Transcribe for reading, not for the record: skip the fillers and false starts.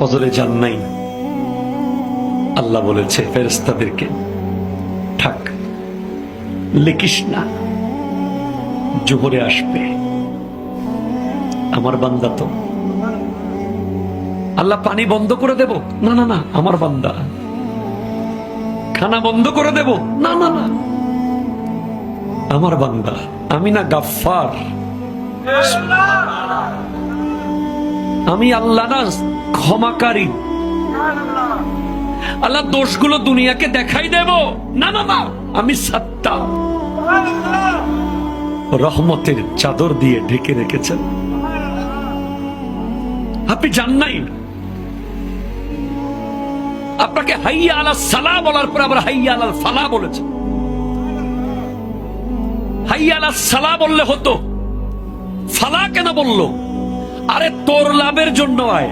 ফজরে যান নাই, আল্লাহ বলেছে ফেরেশতাদেরকে থাক, লিখিস না, জোহরে আসবে। আমার বান্দা তো। আল্লাহ পানি বন্ধ করে দেব? না না না, আমার বান্দা। খানা বন্ধ করে দেব? না না না, আমার বান্দা। আমি না গাফফার, আমি আল্লাহ না ক্ষমাকারী। আল্লাহ দোষগুলো দুনিয়াকে দেখাই দেব? না না না, আমি সাত্তার। রহমতের চাদর দিয়ে ঢেকে রেখেছেন। আপনি জান নাই, আপনাকে হাইয়া আলাস সালাহ বলার পর আবার হাইয়া আলাল ফালাহ বলেছে। হাইয়া আলাস সালাহ বললে হতো, ফালাহ কেন বললো? আরে তোর লাভের জন্য আয়।